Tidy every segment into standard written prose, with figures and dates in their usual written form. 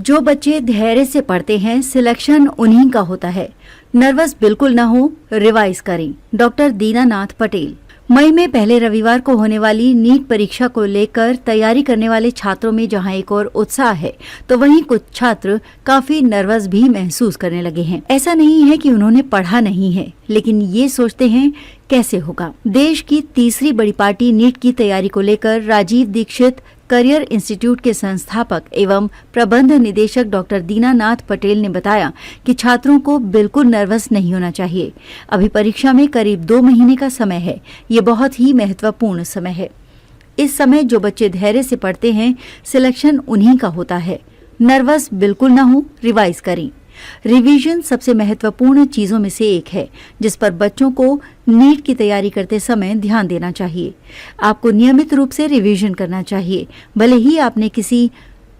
जो बच्चे धैर्य से पढ़ते हैं सिलेक्शन उन्हीं का होता है। नर्वस बिल्कुल ना हो, रिवाइज करें। डॉक्टर दीनानाथ पटेल। मई में पहले रविवार को होने वाली नीट परीक्षा को लेकर तैयारी करने वाले छात्रों में जहां एक और उत्साह है, तो वहीं कुछ छात्र काफी नर्वस भी महसूस करने लगे हैं। ऐसा नहीं है कि उन्होंने पढ़ा नहीं है, लेकिन ये सोचते हैं कैसे होगा। देश की तीसरी बड़ी पार्टी नीट की तैयारी को लेकर राजीव दीक्षित करियर इंस्टीट्यूट के संस्थापक एवं प्रबंध निदेशक डॉक्टर दीनानाथ पटेल ने बताया कि छात्रों को बिल्कुल नर्वस नहीं होना चाहिए। अभी परीक्षा में करीब 2 महीने का समय है। ये बहुत ही महत्वपूर्ण समय है। इस समय जो बच्चे धैर्य से पढ़ते हैं सिलेक्शन उन्हीं का होता है। नर्वस बिल्कुल ना हो, रिवाइज करें। रिवीजन सबसे महत्वपूर्ण चीजों में से एक है, जिस पर बच्चों को नीट की तैयारी करते समय ध्यान देना चाहिए। आपको नियमित रूप से रिवीजन करना चाहिए, भले ही आपने किसी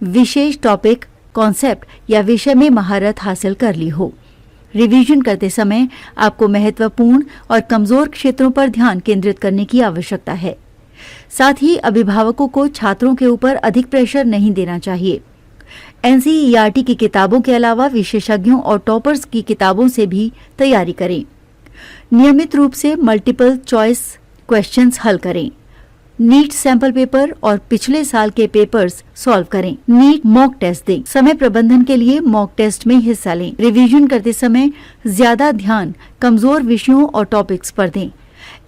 विशेष टॉपिक, कॉन्सेप्ट या विषय में महारत हासिल कर ली हो। रिवीजन करते समय आपको महत्वपूर्ण और कमजोर क्षेत्रों पर ध्यान केंद्रित करने की आवश्यकता है। साथ ही अभिभावकों को छात्रों के ऊपर अधिक प्रेशर नहीं देना चाहिए। एनसीईआरटी की किताबों के अलावा विशेषज्ञों और टॉपर्स की किताबों से भी तैयारी करें। नियमित रूप से मल्टीपल चॉइस क्वेश्चंस हल करें। नीट सैंपल पेपर और पिछले साल के पेपर्स सॉल्व करें। नीट मॉक टेस्ट दें। समय प्रबंधन के लिए मॉक टेस्ट में हिस्सा लें। रिवीजन करते समय ज्यादा ध्यान कमजोर विषयों और टॉपिक्स पर दें।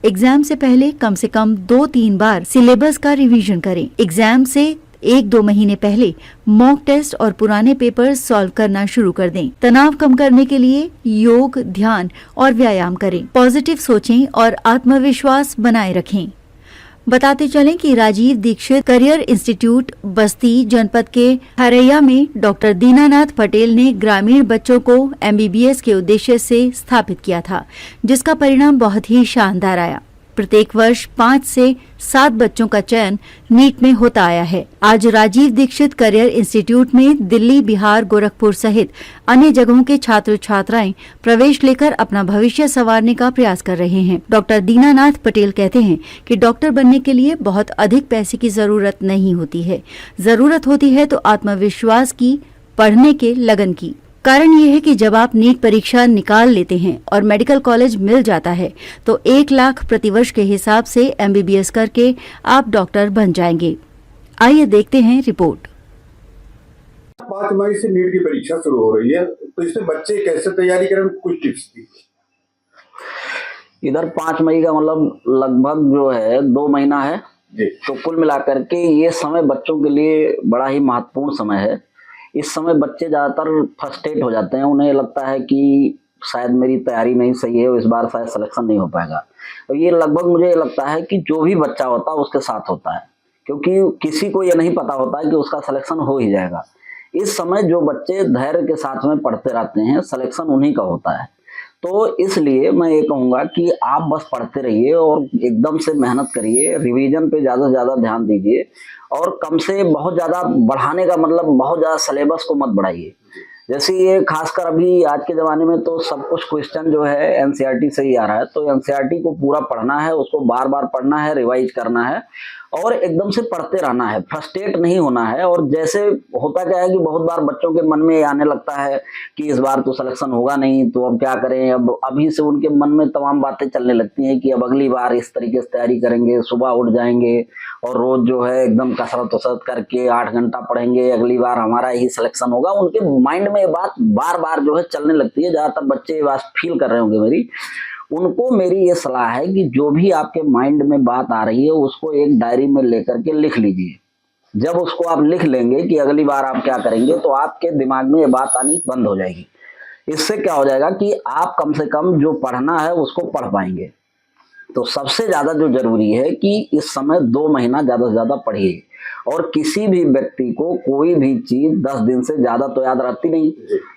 एग्जाम से पहले कम से कम 2-3 बार सिलेबस का रिवीजन करें। एग्जाम से 1-2 महीने पहले मॉक टेस्ट और पुराने पेपर सॉल्व करना शुरू कर दें। तनाव कम करने के लिए योग, ध्यान और व्यायाम करें। पॉजिटिव सोचें और आत्मविश्वास बनाए रखें। बताते चलें कि राजीव दीक्षित करियर इंस्टीट्यूट बस्ती जनपद के हरैया में डॉक्टर दीनानाथ पटेल ने ग्रामीण बच्चों को MBBS के उद्देश्य से स्थापित किया था, जिसका परिणाम बहुत ही शानदार आया। प्रत्येक वर्ष 5 से 7 बच्चों का चयन नीट में होता आया है। आज राजीव दीक्षित करियर इंस्टीट्यूट में दिल्ली, बिहार, गोरखपुर सहित अन्य जगहों के छात्र छात्राएं प्रवेश लेकर अपना भविष्य संवारने का प्रयास कर रहे हैं। डॉक्टर दीनानाथ पटेल कहते हैं कि डॉक्टर बनने के लिए बहुत अधिक पैसे की जरूरत नहीं होती है। जरूरत होती है तो आत्मविश्वास की, पढ़ने के लगन की। कारण ये है कि जब आप नीट परीक्षा निकाल लेते हैं और मेडिकल कॉलेज मिल जाता है तो 1 लाख प्रतिवर्ष के हिसाब से MBBS करके आप डॉक्टर बन जाएंगे। आइए देखते हैं रिपोर्ट। 5 मई से नीट की परीक्षा शुरू हो रही है, तो इसमें बच्चे कैसे तैयारी करें, कुछ टिप्स दी। इधर 5 मई का मतलब लगभग जो है 2 महीना है, तो कुल मिलाकर के ये समय बच्चों के लिए बड़ा ही महत्वपूर्ण समय है। इस समय बच्चे ज़्यादातर फ्रस्ट्रेट हो जाते हैं। उन्हें लगता है कि शायद मेरी तैयारी नहीं सही है, इस बार शायद सिलेक्शन नहीं हो पाएगा। तो ये लगभग मुझे लगता है कि जो भी बच्चा होता है उसके साथ होता है, क्योंकि किसी को ये नहीं पता होता है कि उसका सिलेक्शन हो ही जाएगा। इस समय जो बच्चे धैर्य के साथ में पढ़ते रहते हैं सिलेक्शन उन्हीं का होता है। तो इसलिए मैं ये कहूँगा कि आप बस पढ़ते रहिए और एकदम से मेहनत करिए, रिवीजन पे ज़्यादा से ज़्यादा ध्यान दीजिए और कम से बहुत ज़्यादा बढ़ाने का मतलब बहुत ज़्यादा सिलेबस को मत बढ़ाइए। जैसे ये खासकर अभी आज के ज़माने में तो सब कुछ क्वेश्चन जो है NCERT से ही आ रहा है, तो NCERT को पूरा पढ़ना है, उसको बार बार पढ़ना है, रिवाइज करना है और एकदम से पढ़ते रहना है, फ्रस्ट्रेट नहीं होना है। और जैसे होता क्या है कि बहुत बार बच्चों के मन में आने लगता है कि इस बार तो सिलेक्शन होगा नहीं, तो अब क्या करें। अब अभी से उनके मन में तमाम बातें चलने लगती हैं कि अब अगली बार इस तरीके से तैयारी करेंगे, सुबह उठ जाएंगे और रोज जो है एकदम कसरत वसरत करके 8 घंटा पढ़ेंगे, अगली बार हमारा ही सिलेक्शन होगा। उनके माइंड में ये बात बार बार जो है चलने लगती है। ज़्यादातर बच्चे ये बात फील कर रहे होंगे मेरी। उनको मेरी ये सलाह है कि जो भी आपके माइंड में बात आ रही है उसको एक डायरी में लेकर के लिख लीजिए। जब उसको आप लिख लेंगे कि अगली बार आप क्या करेंगे, तो आपके दिमाग में ये बात आनी बंद हो जाएगी। इससे क्या हो जाएगा कि आप कम से कम जो पढ़ना है उसको पढ़ पाएंगे। तो सबसे ज्यादा जो जरूरी है कि इस समय 2 महीना ज्यादा से ज्यादा पढ़िए। और किसी भी व्यक्ति को कोई भी चीज 10 दिन से ज्यादा तो याद रहती नहीं।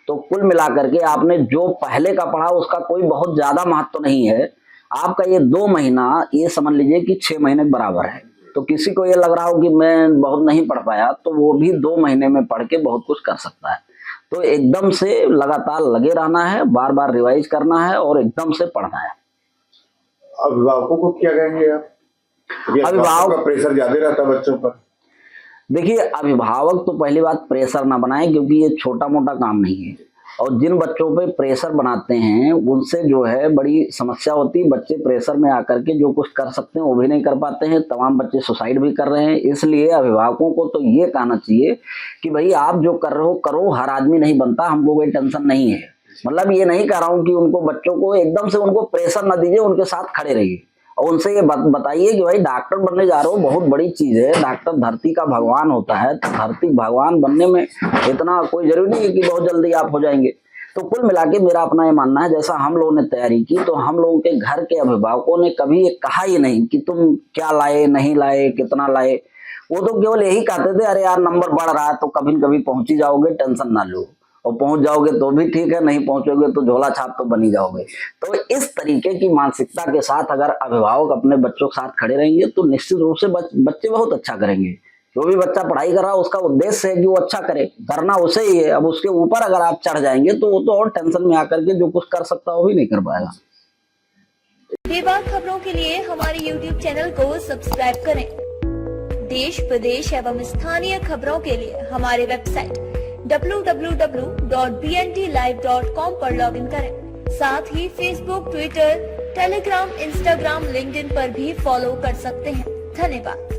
तो कुल मिलाकर के आपने जो पहले का पढ़ा उसका कोई बहुत ज्यादा महत्व नहीं है। आपका ये 2 महीना ये समझ लीजिए कि 6 महीने के बराबर है। तो किसी को ये लग रहा हो कि मैं बहुत नहीं पढ़ पाया, तो वो भी 2 महीने में पढ़ के बहुत कुछ कर सकता है। तो एकदम से लगातार लगे रहना है, बार बार रिवाइज करना है और एकदम से पढ़ना है। अभिभावकों को क्या कहेंगे आप? अभिभावकों का प्रेशर ज्यादा रहता है बच्चों पर। देखिए, अभिभावक तो पहली बात प्रेशर ना बनाए, क्योंकि ये छोटा मोटा काम नहीं है। और जिन बच्चों पे प्रेशर बनाते हैं उनसे जो है बड़ी समस्या होती है। बच्चे प्रेशर में आकर के जो कुछ कर सकते हैं वो भी नहीं कर पाते हैं। तमाम बच्चे सुसाइड भी कर रहे हैं। इसलिए अभिभावकों को तो ये कहना चाहिए कि भाई आप जो कर रहे हो करो, हर आदमी नहीं बनता, हमको कोई टेंशन नहीं है। मतलब ये नहीं कह रहा हूँ कि उनको बच्चों को एकदम से उनको प्रेशर ना दीजिए, उनके साथ खड़े रहिए और उनसे ये बताइए कि भाई डॉक्टर बनने जा रहे हो, बहुत बड़ी चीज है। डॉक्टर धरती का भगवान होता है, तो धरती भगवान बनने में इतना कोई जरूरी नहीं है कि बहुत जल्दी आप हो जाएंगे। तो कुल मिला के मेरा अपना ये मानना है, जैसा हम लोगों ने तैयारी की तो हम लोगों के घर के अभिभावकों ने कभी ये कहा ही नहीं कि तुम क्या लाए, नहीं लाए, कितना लाए। वो तो केवल यही कहते थे, अरे यार नंबर बढ़ रहा है तो कभी न कभी पहुंच ही जाओगे, टेंशन ना लो, और पहुंच जाओगे तो भी ठीक है, नहीं पहुंचोगे तो झोला छाप तो बनी जाओगे। तो इस तरीके की मानसिकता के साथ अगर अभिभावक अपने बच्चों के साथ खड़े रहेंगे तो निश्चित रूप से बच्चे बहुत अच्छा करेंगे। जो भी बच्चा पढ़ाई कर रहा है उसका उद्देश्य है कि वो अच्छा करे, करना उसे ही है। अब उसके ऊपर अगर आप चढ़ जाएंगे तो वो तो और टेंशन में आकर के जो कुछ कर सकता है वो भी नहीं कर पाएगा। बेबाक खबरों के लिए हमारे YouTube चैनल को सब्सक्राइब करें। देश प्रदेश एवं स्थानीय खबरों के लिए हमारे वेबसाइट www.bntlive.com पर लॉगिन करें। साथ ही Facebook, Twitter, Telegram, Instagram, LinkedIn पर भी फॉलो कर सकते हैं। धन्यवाद।